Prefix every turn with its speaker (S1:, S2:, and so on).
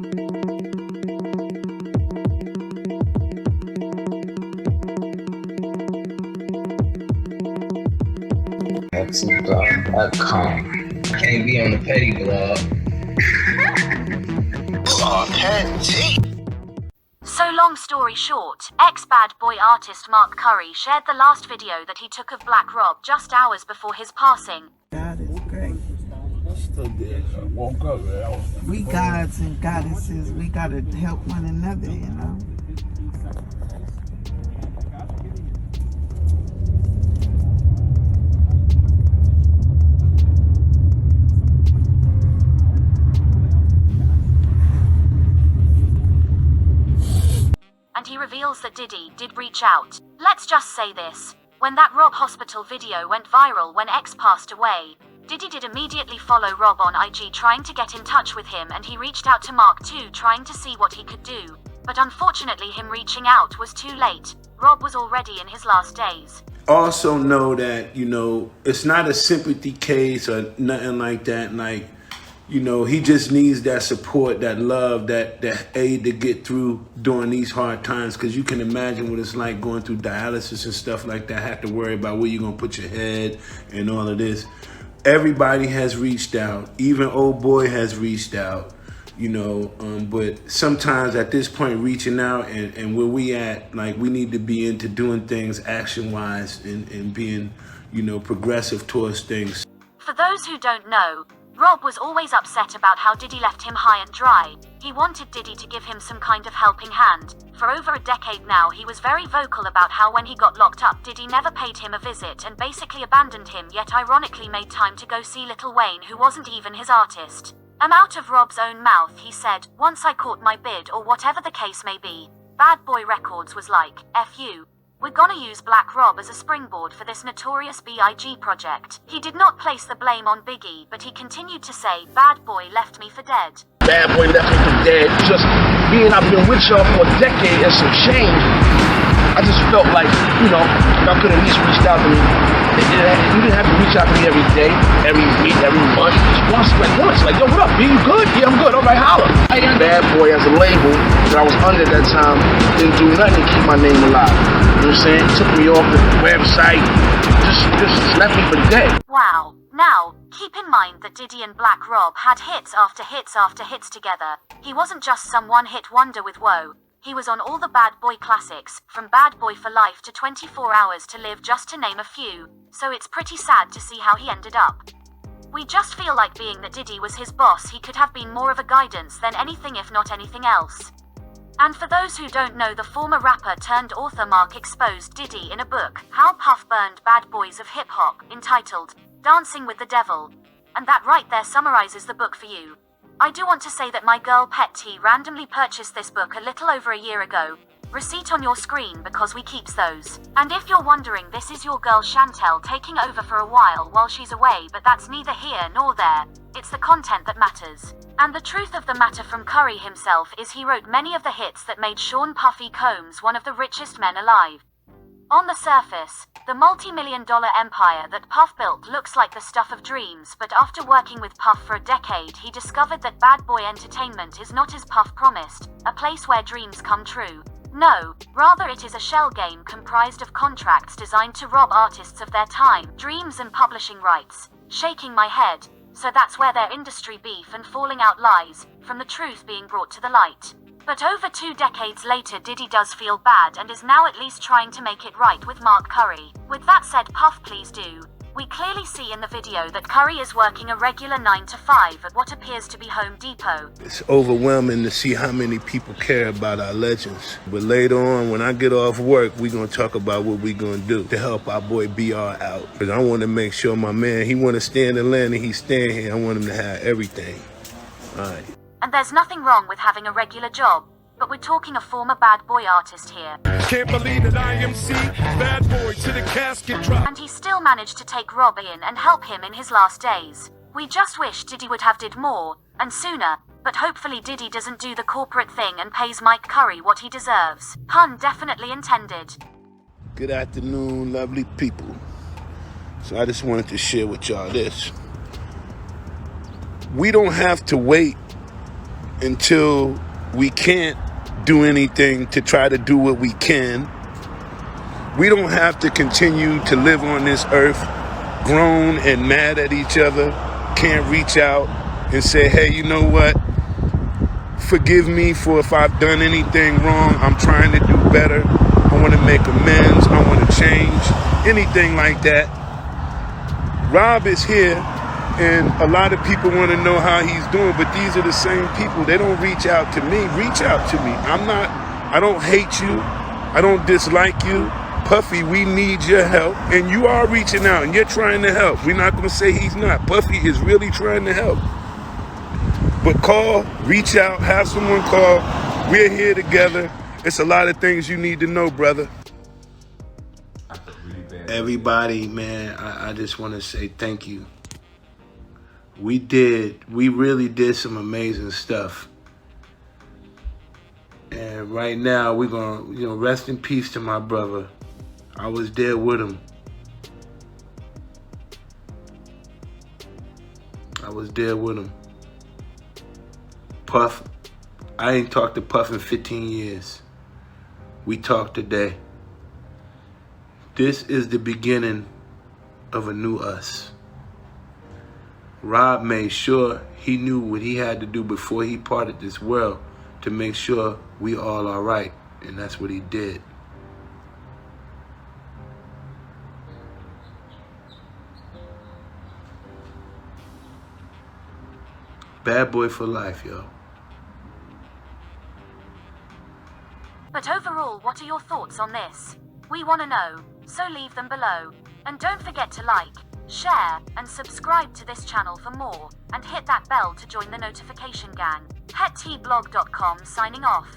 S1: PetTeaBlog.com. Can't be on the PetTeaBlog.
S2: So long story short, ex-Bad Boy artist Mark Curry shared the last video that he took of Black Rob just hours before his passing.
S3: God is great.
S4: Still good. I woke up, man.
S3: We gods and goddesses, we gotta help one another, you know?
S2: And he reveals that Diddy did reach out. Let's just say this. When that Rob hospital video went viral when X passed away, Diddy did immediately follow Rob on IG trying to get in touch with him, and he reached out to Mark too trying to see what he could do. But unfortunately him reaching out was too late. Rob was already in his last days.
S4: Also know that, you know, it's not a sympathy case or nothing like that. Like, you know, he just needs that support, that love, that aid to get through during these hard times. Because you can imagine what it's like going through dialysis and stuff like that. Have to worry about where you're going to put your head and all of this. Everybody has reached out. Even old boy has reached out, you know. But sometimes at this point, reaching out and where we at, like, we need to be into doing things action-wise and being, you know, progressive towards things.
S2: For those who don't know, Rob was always upset about how Diddy left him high and dry. He wanted Diddy to give him some kind of helping hand. For over a decade now, he was very vocal about how when he got locked up, Diddy never paid him a visit and basically abandoned him, yet ironically made time to go see Lil Wayne, who wasn't even his artist. Out of Rob's own mouth, he said, "Once I caught my bid," or whatever the case may be. Bad Boy Records was like, "F you. We're gonna use Black Rob as a springboard for this notorious B.I.G. project." He did not place the blame on Biggie, but he continued to say, "Bad Boy left me for dead."
S5: Bad Boy left me for dead. Just being I've been with y'all for a decade and some change, I just felt like, you know, y'all could at least reached out to me. You didn't have to reach out to me every day, every week, every month. Just once, like, yo, what up, B? You good? Yeah, I'm good. All right, holla. Bad Boy as a label that I was under that time didn't do nothing to keep my name alive. You know what I'm saying? Took me off the website, just left me for dead.
S2: Wow. Now, keep in mind that Diddy and Black Rob had hits after hits after hits together. He wasn't just some one-hit wonder with Woe. He was on all the Bad Boy classics, from Bad Boy for Life to 24 Hours to Live, just to name a few. So it's pretty sad to see how he ended up. We just feel like, being that Diddy was his boss, he could have been more of a guidance than anything, if not anything else. And for those who don't know, the former rapper turned author Mark exposed Diddy in a book, How Puff Burned Bad Boys of Hip Hop, entitled Dancing with the Devil. And that right there summarizes the book for you. I do want to say that my girl Pet T randomly purchased this book a little over a year ago. Receipt on your screen because we keeps those. And if you're wondering, this is your girl Chantel taking over for a while she's away, but that's neither here nor there. It's the content that matters. And the truth of the matter from Curry himself is he wrote many of the hits that made Sean Puffy Combs one of the richest men alive. On the surface, the multi-million-dollar empire that Puff built looks like the stuff of dreams, but after working with Puff for a decade, he discovered that Bad Boy Entertainment is not as Puff promised, a place where dreams come true. No, rather it is a shell game comprised of contracts designed to rob artists of their time, dreams and publishing rights. Shaking my head. So that's where their industry beef and falling out lies, from the truth being brought to the light. But over 2 decades later, Diddy does feel bad and is now at least trying to make it right with Mark Curry. With that said, Puff, please do. We clearly see in the video that Curry is working a regular 9 to 5 at what appears to be Home Depot.
S4: It's overwhelming to see how many people care about our legends. But later on, when I get off work, we're going to talk about what we're going to do to help our boy BR out. Because I want to make sure my man, he want to stay in Atlanta, he's staying here. I want him to have everything. All right.
S2: And there's nothing wrong with having a regular job. But we're talking a former Bad Boy artist here.
S6: Can't believe that I am C, Bad Boy to the casket drop.
S2: And he still managed to take Rob in and help him in his last days. We just wish Diddy would have did more, and sooner, but hopefully Diddy doesn't do the corporate thing and pays Mike Curry what he deserves. Pun definitely intended.
S4: Good afternoon, lovely people. So I just wanted to share with y'all this. We don't have to wait until we can't do anything to try to do what we can. We don't have to continue to live on this earth grown and mad at each other, can't reach out and say, hey, you know what? Forgive me for if I've done anything wrong. I'm trying to do better. I want to make amends. I want to change. Anything like that. Rob is here, and a lot of people want to know how he's doing, but these are the same people. They don't reach out to me. Reach out to me. I don't hate you. I don't dislike you. Puffy, we need your help. And you are reaching out, and you're trying to help. We're not going to say he's not. Puffy is really trying to help. But call, reach out, have someone call. We're here together. It's a lot of things you need to know, brother. Everybody, man, I just want to say thank you. We really did some amazing stuff. And right now, we're going to, rest in peace to my brother. I was there with him. Puff, I ain't talked to Puff in 15 years. We talked today. This is the beginning of a new us. Rob made sure he knew what he had to do before he parted this world to make sure we all are right, and that's what he did. Bad boy for life, yo.
S2: But overall, what are your thoughts on this? We want to know, so leave them below. And don't forget to like, share, and subscribe to this channel for more, and hit that bell to join the notification gang. PetTeaBlog.com signing off.